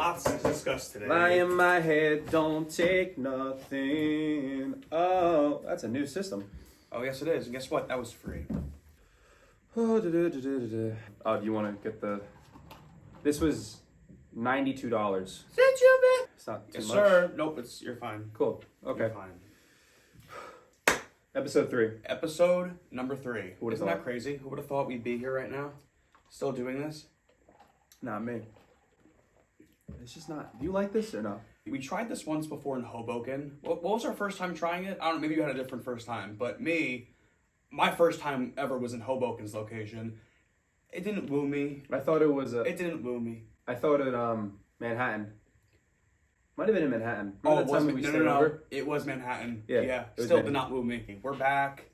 lots to discuss today. Lie in my head, don't take nothing. Oh, that's a new system. Oh, yes, it is. And guess what? That was free. Oh, do you want to get the... This was $92. Is that you, man? It's not too Yes, much. sir. Nope, you're fine. Cool. Okay. You're fine. Episode 3. Episode number 3. Who would've Isn't thought? that crazy? Who would have thought we'd be here right now? Still doing this? Not me. It's just not... Do you like this or no? We tried this once before in Hoboken. What was our first time trying it? I don't know, maybe you had a different first time. But my first time ever was in Hoboken's location. It didn't woo me. I thought it was... It didn't woo me. I thought it, Manhattan. Might have been in Manhattan. Oh, Remember that time that we stayed no. over? It was Manhattan. Yeah, Yeah. it was Still Manhattan. did not woo me. We're back.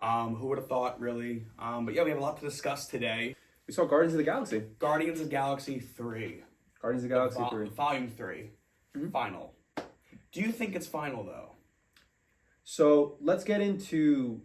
Who would have thought, really? But yeah, we have a lot to discuss today. We saw Guardians of the Galaxy. Guardians of Galaxy 3. Guardians of the Galaxy 3. Volume 3. Mm-hmm. Final. Do you think it's final, though? So, let's get into,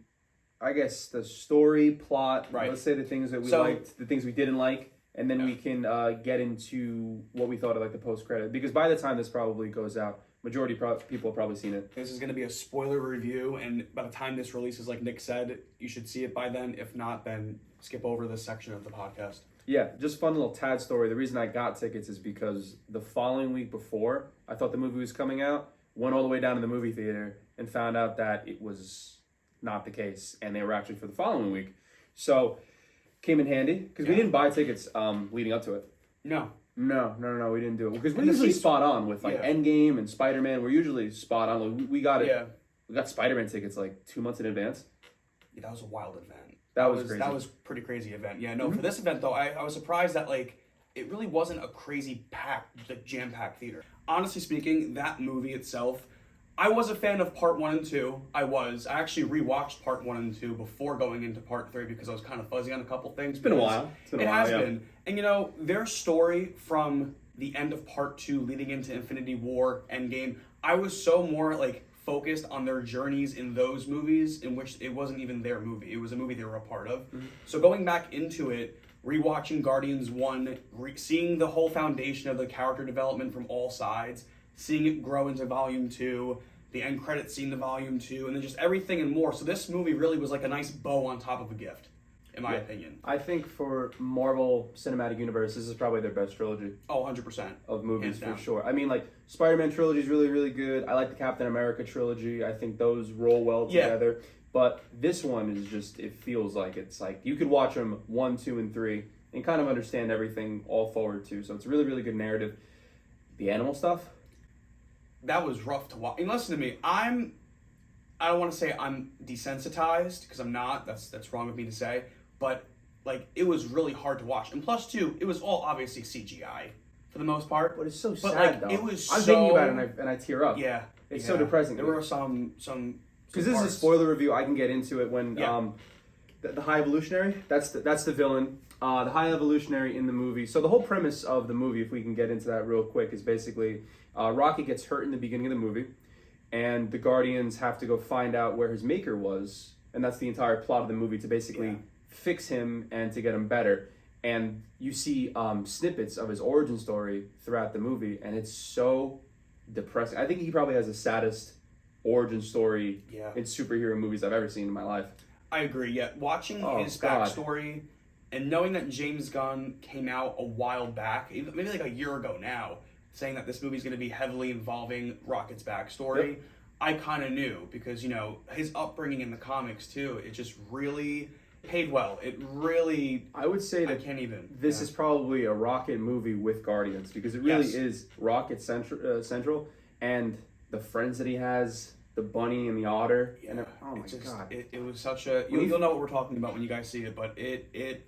I guess, the story, plot. Right. Let's say the things that we liked, the things we didn't like, and then we can get into what we thought of like the post-credit. Because by the time this probably goes out, majority people have probably seen it. This is going to be a spoiler review, and by the time this releases, like Nick said, you should see it by then. If not, then skip over this section of the podcast. Yeah, just fun little tad story. The reason I got tickets is because the following week before I thought the movie was coming out, went all the way down to the movie theater and found out that it was not the case, and they were actually for the following week. So, came in handy, because we didn't buy tickets leading up to it. No. No, we didn't do it. Because we're And the usually seats- spot on with like Endgame and Spider-Man. We're usually spot on. Like, we got it. Yeah. We got Spider-Man tickets like 2 months in advance. Yeah, that was a wild event. That was crazy. That was a pretty crazy event. Yeah, no, for this event, though, I was surprised that, like, it really wasn't a crazy packed, like, jam-packed theater. Honestly speaking, that movie itself, I was a fan of part 1 and 2. I actually rewatched part 1 and 2 before going into part 3 because I was kind of fuzzy on a couple things. It's been a while. It has been. And, you know, their story from the end of part 2 leading into Infinity War, Endgame, I was so more, like, focused on their journeys in those movies in which it wasn't even their movie. It was a movie they were a part of. Mm-hmm. So going back into it, rewatching Guardians 1, seeing the whole foundation of the character development from all sides, seeing it grow into Volume 2, the end credits scene to Volume 2, and then just everything and more. So this movie really was like a nice bow on top of a gift, in my opinion. I think for Marvel Cinematic Universe, this is probably their best trilogy. Oh, 100%. Of movies, for sure. I mean, like, Spider-Man trilogy is really, really good. I like the Captain America trilogy. I think those roll well together. But this one is just, it feels like it's like, you could watch them 1, 2, and 3 and kind of understand everything all forward, too. So it's a really, really good narrative. The animal stuff? That was rough to watch. And listen to me, I don't want to say I'm desensitized, because I'm not. That's wrong of me to say. But, like, it was really hard to watch. And plus, too, it was all obviously CGI for the most part. But it's so sad, like, though. It was I'm thinking about it and I tear up. Yeah. It's so depressing. There were some because this is a spoiler review. I can get into it when the High Evolutionary. That's the villain. The High Evolutionary in the movie. So the whole premise of the movie, if we can get into that real quick, is basically Rocket gets hurt in the beginning of the movie, and the Guardians have to go find out where his maker was, and that's the entire plot of the movie, to basically fix him and to get him better. And you see snippets of his origin story throughout the movie, and it's so depressing. I think he probably has the saddest origin story in superhero movies I've ever seen in my life. I agree. Yeah, watching his backstory and knowing that James Gunn came out a while back, maybe like a year ago now, saying that this movie is going to be heavily involving Rocket's backstory, I kind of knew, because, you know, his upbringing in the comics too, it just really paid well. It really, I would say that I can't even. This is probably a Rocket movie with Guardians, because it really is Rocket central, and the friends that he has, the bunny and the otter. Yeah, and oh my god, it was such a. You'll know what we're talking about when you guys see it, but it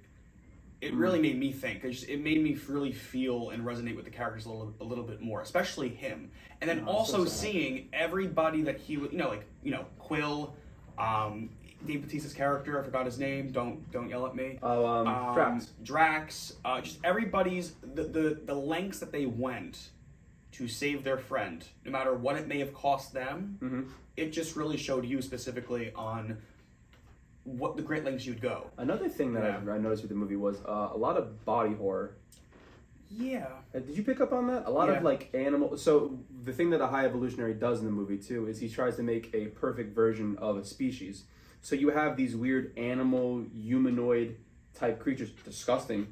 really made me think. It made me really feel and resonate with the characters a little bit more, especially him. And then also seeing everybody that he would, Quill, Dave Bautista's character, I forgot his name. Don't yell at me. Drax. Just everybody's the lengths that they went to save their friend, no matter what it may have cost them. Mm-hmm. It just really showed you specifically on what the great lengths you'd go. Another thing that I noticed with the movie was a lot of body horror. Yeah. Did you pick up on that? A lot of like animal. So the thing that a high evolutionary does in the movie too is he tries to make a perfect version of a species. So you have these weird animal humanoid type creatures, disgusting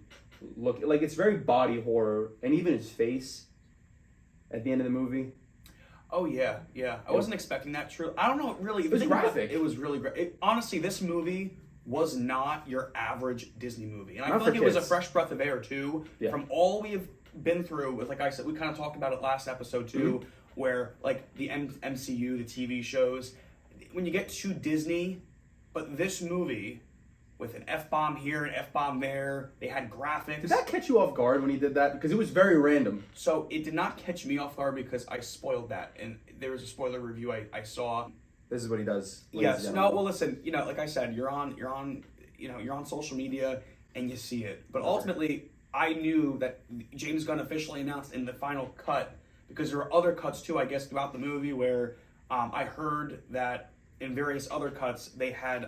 look. Like it's very body horror, and even his face at the end of the movie. Oh yeah. I wasn't expecting that. True. I don't know. Really, it was graphic. It was really great. Honestly, this movie was not your average Disney movie, and I Not feel like for it was a kids. fresh breath of air too. Yeah. From all we have been through, with like I said, we kind of talked about it last episode too, where like the MCU, the TV shows, when you get to Disney, but this movie with an F-bomb here and F-bomb there, they had graphics. Did that catch you off guard when he did that? Because it was very random. So it did not catch me off guard because I spoiled that, and there was a spoiler review I saw. This is what he does. Yes. No. Well, listen. Like I said, you're on social media and you see it. But ultimately, I knew that James Gunn officially announced in the final cut, because there were other cuts too, I guess, throughout the movie where I heard that in various other cuts they had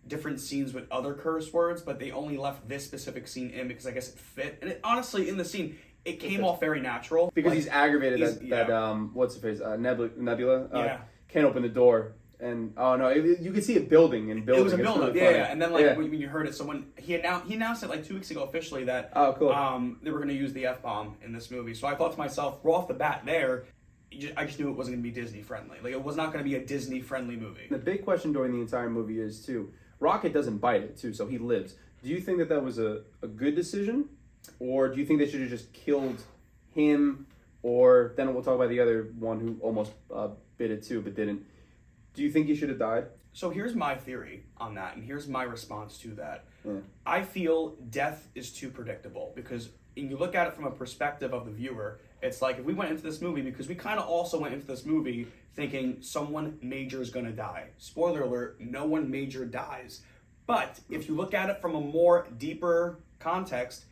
different scenes with other curse words, but they only left this specific scene in because I guess it fit. And honestly, in the scene, it came off very natural because he's aggravated that what's the face Nebula can't open the door, and you could see it building and building. It was a build-up, really and then when you heard it, so when he announced it like 2 weeks ago officially that they were going to use the F-bomb in this movie. So I thought to myself, right off the bat there, I just knew it wasn't going to be Disney friendly. Like it was not going to be a Disney friendly movie. The big question during the entire movie is too, Rocket doesn't bite it too, so he lives. Do you think that was a good decision, or do you think they should have just killed him? Or then we'll talk about the other one who almost bit it too, but didn't. Do you think he should have died? So here's my theory on that, and here's my response to that. Yeah. I feel death is too predictable, because when you look at it from a perspective of the viewer, it's like if we went into this movie, because we kind of also went into this movie thinking someone major is going to die. Spoiler alert, no one major dies. But if you look at it from a more deeper context,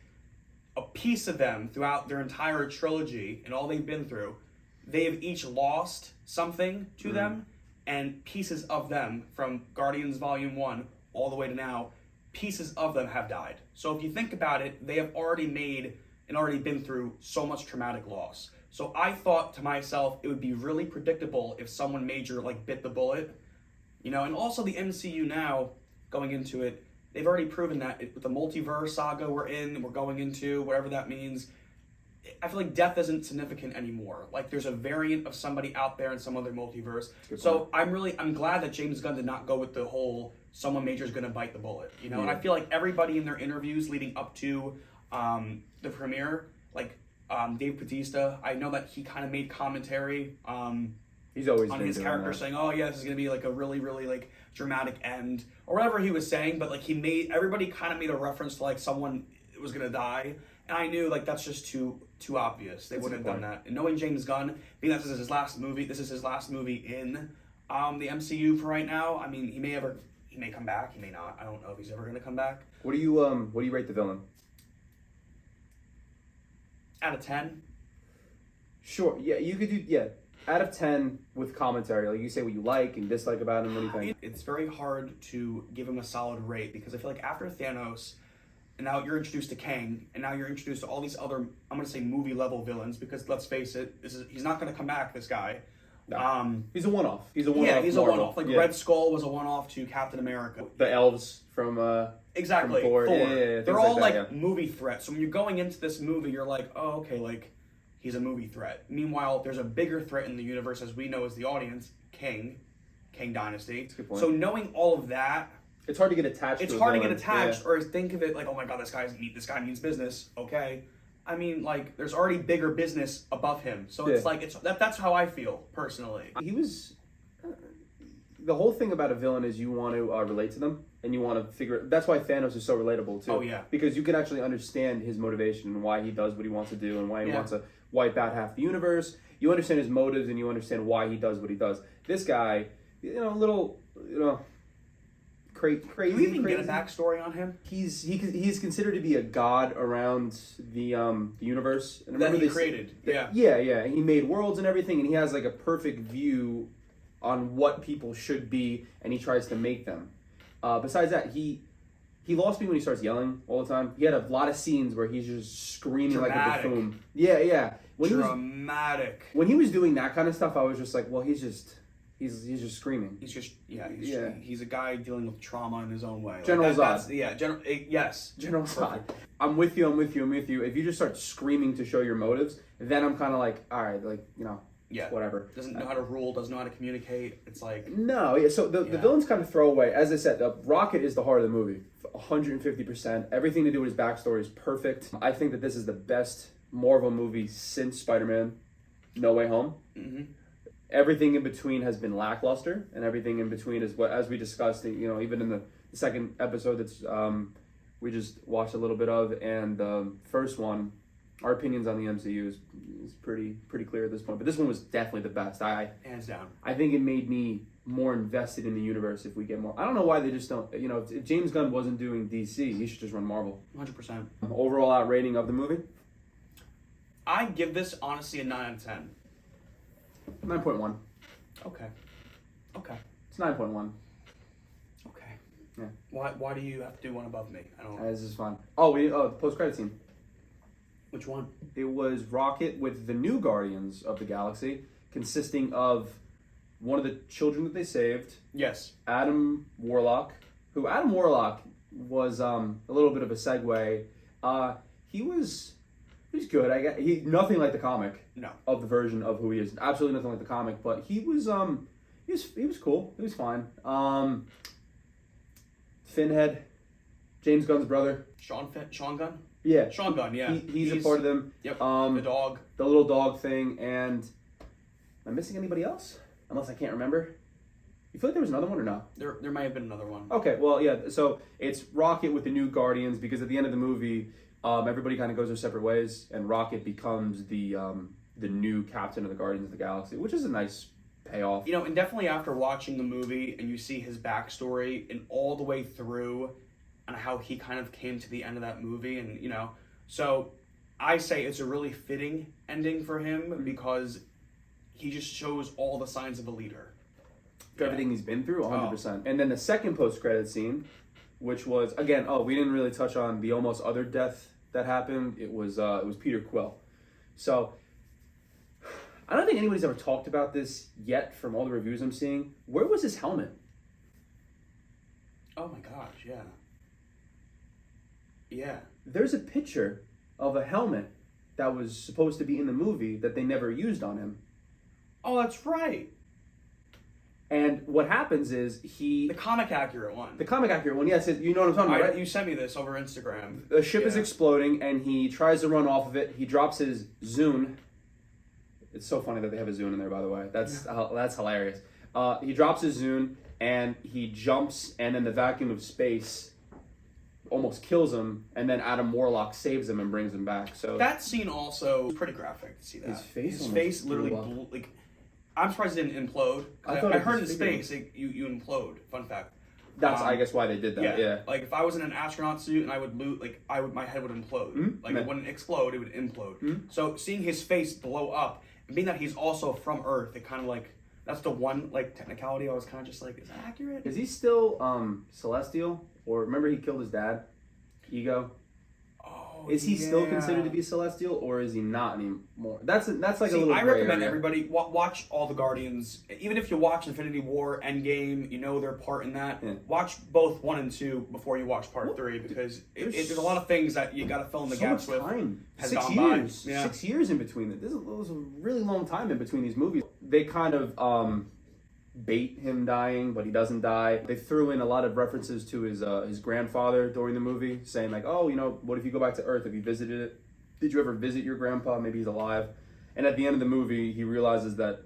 a piece of them throughout their entire trilogy and all they've been through, they have each lost something to them, and pieces of them from Guardians Volume 1 all the way to now, pieces of them have died. So if you think about it, they have already made and already been through so much traumatic loss. So I thought to myself, it would be really predictable if someone major like bit the bullet, and also the MCU now, going into it, they've already proven that with the multiverse saga we're going into, whatever that means, I feel like death isn't significant anymore. Like there's a variant of somebody out there in some other multiverse. So I'm glad that James Gunn did not go with the whole someone major is going to bite the bullet, And I feel like everybody in their interviews leading up to the premiere, like Dave Bautista, I know that he kind of made commentary he's always on his character saying, "Oh yeah, this is going to be like a really really like dramatic end," or whatever he was saying. But like everybody kind of made a reference to like someone was going to die. And I knew like that's just too obvious. They wouldn't have done that. And knowing James Gunn, being that this is his last movie in the MCU for right now. I mean, he may come back, he may not. I don't know if he's ever going to come back. What do you rate the villain? Out of 10? Sure. Yeah, you could do out of 10 with commentary. Like you say what you like and dislike about him. What do you think? It's very hard to give him a solid rate because I feel like after Thanos, and now you're introduced to Kang, and now you're introduced to all these other, I'm going to say movie-level villains, because let's face it, he's not going to come back, this guy. No. He's a one-off. He's a one-off. Like Red Skull was a one-off to Captain America. The elves from exactly. From Thor. Yeah, they're all like movie threats. So when you're going into this movie, you're like, oh, okay, like, he's a movie threat. Meanwhile, there's a bigger threat in the universe, as we know as the audience, Kang Dynasty. That's a good point. So knowing all of that, it's hard to get attached. Or think of it like, oh my god, this guy means business. Okay, I mean, like, there's already bigger business above him, so it's like that's how I feel personally. He was. The whole thing about a villain is you want to relate to them, and you want to figure. That's why Thanos is so relatable too. Oh yeah, because you can actually understand his motivation and why he does what he wants to do, and why he wants to wipe out half the universe. You understand his motives, and you understand why he does what he does. This guy, crazy. Do we even get a backstory on him? He's considered to be a god around the universe. And that he created. Yeah. He made worlds and everything, and he has like a perfect view on what people should be, and he tries to make them. Besides that, he he lost me when he starts yelling all the time. He had a lot of scenes where he's just screaming Dramatic. like a buffoon. Yeah. Dramatic. When he was doing that kind of stuff, I was just like, well, he's just screaming. He's a guy dealing with trauma in his own way. General Zod. Zod. Yes. General Zod. I'm with you. If you just start screaming to show your motives, then I'm kind of like, all right, like, whatever. Doesn't know how to rule, doesn't know how to communicate. It's like... No, yeah, so the villain's kind of throwaway. As I said, Rocket is the heart of the movie. 150%. Everything to do with his backstory is perfect. I think that this is the best Marvel movie since Spider-Man No Way Home. Mm-hmm. Everything in between has been lackluster, and everything in between is what, as we discussed, even in the second episode that's we just watched a little bit of, and the first one, our opinions on the MCU is pretty clear at this point. But this one was definitely the best. Hands down. I think it made me more invested in the universe if we get more. I don't know why they just don't. If James Gunn wasn't doing DC, he should just run Marvel. 100%. Overall out rating of the movie? I give this honestly a 9 out of 10. 9.1. Okay. It's 9.1. Okay. Yeah. Why do you have to do one above me? I don't. This is fun. The post-credit scene. Which one? It was Rocket with the new Guardians of the Galaxy, consisting of one of the children that they saved. Yes. Adam Warlock, who Adam Warlock was a little bit of a segue. He was good. I guess nothing like the comic. No. Of the version of who he is. Absolutely nothing like the comic, but he was cool. He was fine. Finhead, James Gunn's brother. Sean Gunn? Yeah. Sean Gunn, yeah. He's a part of them. Yep. The dog. The little dog thing, and am I missing anybody else? Unless I can't remember. You feel like there was another one or no? There may have been another one. Okay, well, yeah. So it's Rocket with the new Guardians, because at the end of the movie, everybody kind of goes their separate ways, and Rocket becomes the new captain of the Guardians of the Galaxy, which is a nice payoff. And definitely after watching the movie and you see his backstory and all the way through and how he kind of came to the end of that movie, and so I say it's a really fitting ending for him because he just shows all the signs of a leader. Everything he's been through, 100%. And then the second post-credit scene, which was, again, we didn't really touch on the almost other death that happened. It was Peter Quill. So I don't think anybody's ever talked about this yet from all the reviews I'm seeing. Where was his helmet? Oh my gosh, yeah. Yeah. There's a picture of a helmet that was supposed to be in the movie that they never used on him. Oh, that's right. And what happens is The comic accurate one. The comic accurate one, yes. You know what I'm talking about, right? You sent me this over Instagram. The ship is exploding, and he tries to run off of it. He drops his Zune. It's so funny that they have a Zune in there, by the way. That's hilarious. He drops his Zune, and he jumps, and then the vacuum of space almost kills him, and then Adam Warlock saves him and brings him back. So that scene also was pretty graphic to see that. His face literally blew, I'm surprised it didn't implode. I heard in space you implode. Fun fact. That's I guess why they did that. Yeah. Like if I was in an astronaut suit and I would my head would implode. Mm-hmm. It wouldn't explode, it would implode. Mm-hmm. So seeing his face blow up, and being that he's also from Earth, it kind of that's the one technicality I was kind of just like, is that accurate? Is he still celestial? Or remember he killed his dad? Ego? Oh, is he still considered to be celestial, or is he not anymore? That's like a little I gray recommend area. everybody watch all the Guardians. Even if you watch Infinity War, Endgame, their part in that. Yeah. Watch both 1 and 2 before you watch Part 3, because there's a lot of things that you got to fill in the gaps with. Time. Has 6 gone years. By. Yeah. 6 years in between. This was a really long time in between these movies. They kind of bait him dying, but he doesn't die. They threw in a lot of references to his grandfather during the movie, saying what if you go back to Earth? Have you visited it? Did you ever visit your grandpa? Maybe he's alive. And at the end of the movie, he realizes that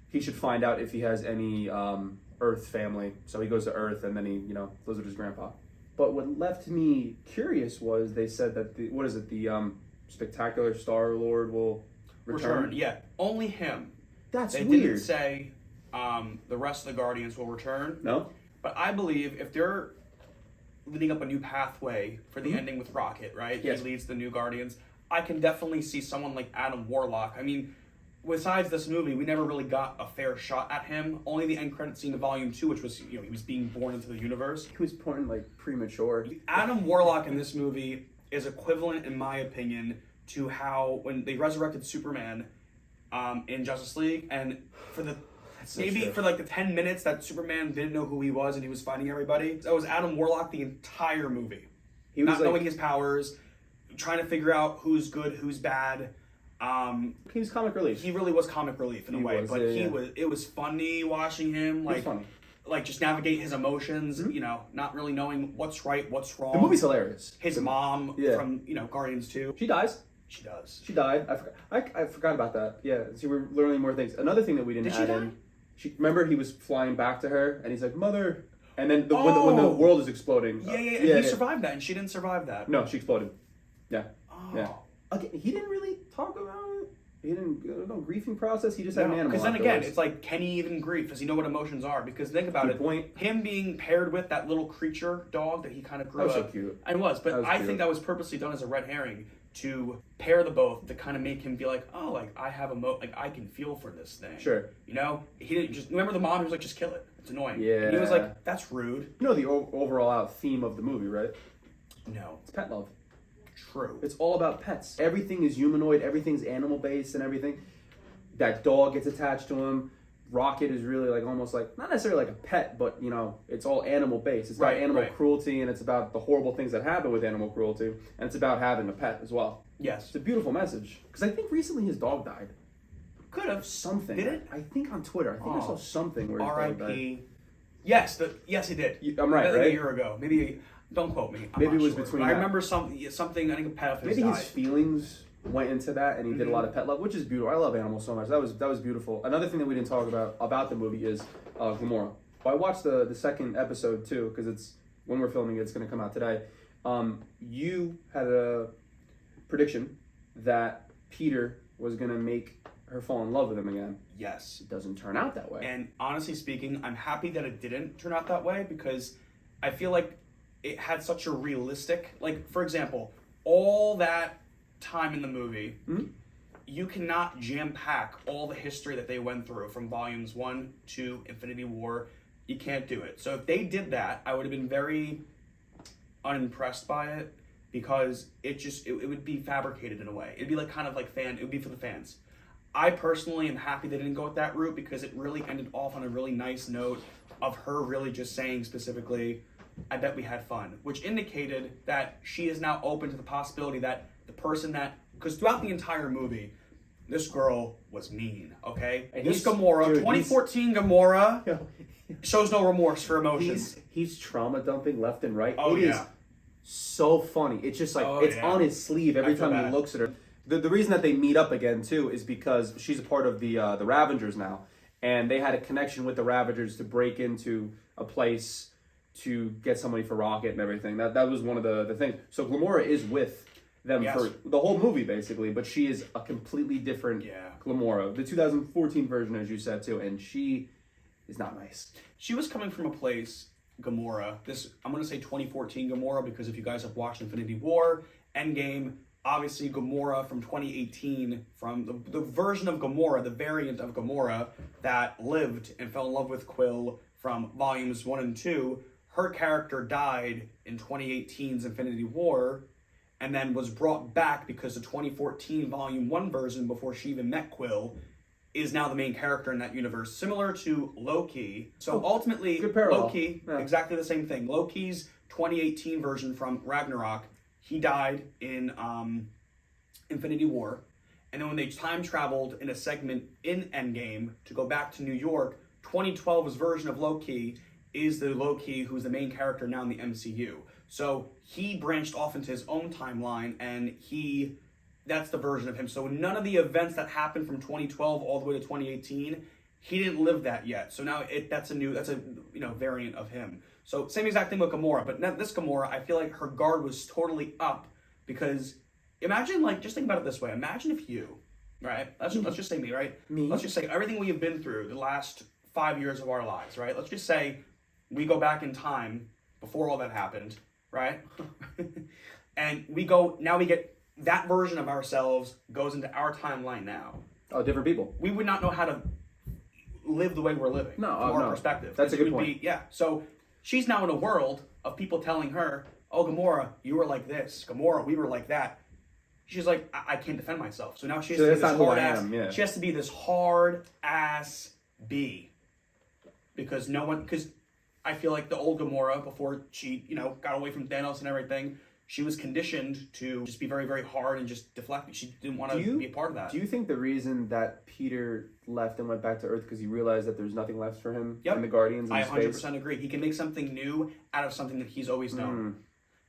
he should find out if he has any Earth family. So he goes to Earth, and then he lives with his grandpa. But what left me curious was they said that the Spectacular Star-Lord will return. Yeah, only him. That's weird. They didn't say the rest of the Guardians will return. No. But I believe if they're leading up a new pathway for the ending with Rocket, right? Yes. He leads the new Guardians. I can definitely see someone like Adam Warlock. I mean, besides this movie, we never really got a fair shot at him. Only the end credit scene of Volume 2, which was, he was being born into the universe. He was born, like, premature. Adam Warlock in this movie is equivalent, in my opinion, to how when they resurrected Superman in Justice League, and for the for like the 10 minutes that Superman didn't know who he was and he was fighting everybody, that was Adam Warlock the entire movie. He was not knowing his powers, trying to figure out who's good, who's bad. He was comic relief. He really was comic relief in a way, but it was funny watching him, like just navigate his emotions, not really knowing what's right, what's wrong. The movie's hilarious. His mom from Guardians 2. She dies. She does. She died. I forgot about that. Yeah, so we're learning more things. Another thing that we didn't add in. Remember he was flying back to her, and he's like, "Mother," and then when the world is exploding. He survived that, and she didn't survive that. No, she exploded. Yeah. Oh. Yeah. Okay, he didn't really talk about it. He didn't griefing process. He just had an animal. Because then again, it's like, can he even grieve? Does he know what emotions are? Because think about it. Point. Him being paired with that little creature dog that he kind of grew up. That was so cute. It was, but I think that was purposely done as a red herring to pair the both to kind of make him be like, oh, like I have I can feel for this thing. Sure. He didn't just remember the mom who was like, just kill it. It's annoying. Yeah. And he was like, that's rude. You know the overall out theme of the movie, right? No. It's pet love. True. It's all about pets. Everything is humanoid. Everything's animal based and everything. That dog gets attached to him. Rocket is really like almost like not necessarily like a pet, but it's all animal based. It's about animal cruelty, and it's about the horrible things that happen with animal cruelty, and it's about having a pet as well. Yes, it's a beautiful message. Because I think recently his dog died. Could have something. Did it? I think on Twitter. I think I saw something where R.I.P. Yes, he did. I'm right, right? A year ago, maybe. Don't quote me. Maybe it was between. I remember something. I think a pet of his maybe died. His feelings went into that, and he did a lot of pet love, which is beautiful. I love animals so much. That was beautiful. Another thing that we didn't talk about the movie is Gamora. Well, I watched the second episode too, because it's when we're filming it's going to come out today. You had a prediction that Peter was going to make her fall in love with him again. Yes. It doesn't turn out that way. And honestly speaking, I'm happy that it didn't turn out that way, because I feel like it had such a realistic, like, for example, all that time in the movie, you cannot jam-pack all the history that they went through from volumes 1 to Infinity War. You can't do it. So if they did that, I would have been very unimpressed by it, because it would be fabricated in a way. It'd be like kind of like it would be for the fans. I personally am happy they didn't go with that route, because it really ended off on a really nice note of her really just saying specifically, I bet we had fun, which indicated that she is now open to the possibility that the person because throughout the entire movie, this girl was mean, okay? And this Gamora, 2014 Gamora, shows no remorse for emotions. He's trauma dumping left and right. Oh, it is so funny. It's just like, it's on his sleeve every time he looks at her. The reason that they meet up again, too, is because she's a part of the Ravengers now. And they had a connection with the Ravengers to break into a place to get somebody for Rocket and everything. That was one of the things. So Gamora is with them for the whole movie, basically. But she is a completely different Gamora. The 2014 version, as you said, too. And she is not nice. She was coming from a place, Gamora. I'm going to say 2014 Gamora, because if you guys have watched Infinity War, Endgame, obviously Gamora from 2018, from the version of Gamora, the variant of Gamora that lived and fell in love with Quill from volumes 1 and 2, her character died in 2018's Infinity War, and then was brought back because the 2014 volume 1 version, before she even met Quill, is now the main character in that universe, similar to Loki. So ultimately, Loki, exactly the same thing. Loki's 2018 version from Ragnarok, he died in Infinity War. And then when they time traveled in a segment in Endgame to go back to New York, 2012's version of Loki is the Loki who's the main character now in the MCU. So he branched off into his own timeline, and that's the version of him. So none of the events that happened from 2012 all the way to 2018, he didn't live that yet. So now that's a variant of him. So same exact thing with Gamora, but this Gamora, I feel like her guard was totally up, because imagine, like, just think about it this way. Imagine if you, right? Let's just say me, right? Me? Let's just say everything we have been through the last 5 years of our lives, right? Let's just say we go back in time before all that happened, right? And we get that version of ourselves goes into our timeline now. Oh, different people. We would not know how to live the way we're living. No, from our no. perspective. That's a good point. Yeah. So she's now in a world of people telling her, "Oh, Gamora, you were like this. Gamora, we were like that." She's like, I can't defend myself. So now she has to be this hard ass. Yeah. She has to be this hard ass B. Because I feel like the old Gamora, before she, got away from Thanos and everything, she was conditioned to just be very, very hard and just deflect. She didn't want to be a part of that. Do you think the reason that Peter left and went back to Earth because he realized that there's nothing left for him in the Guardians? I 100% agree. He can make something new out of something that he's always known.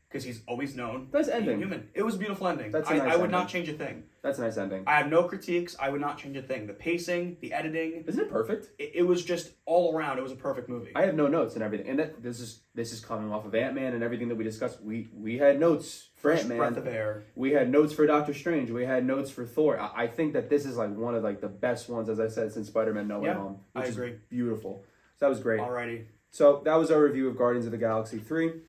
Because he's always known nice ending. being human. It was a beautiful ending. That's a nice I would ending. not change a thing. That's a nice ending. I have no critiques. I would not change a thing. The pacing, the editing. Isn't it perfect? It was just all around. It was a perfect movie. I have no notes and everything. And this is coming off of Ant-Man and everything that we discussed. We had notes for Ant-Man. Breath of air. We had notes for Doctor Strange. We had notes for Thor. I think that this is like one of like the best ones, as I said, since Spider-Man No Way Home. I agree. Beautiful. So that was great. Alrighty. So that was our review of Guardians of the Galaxy 3.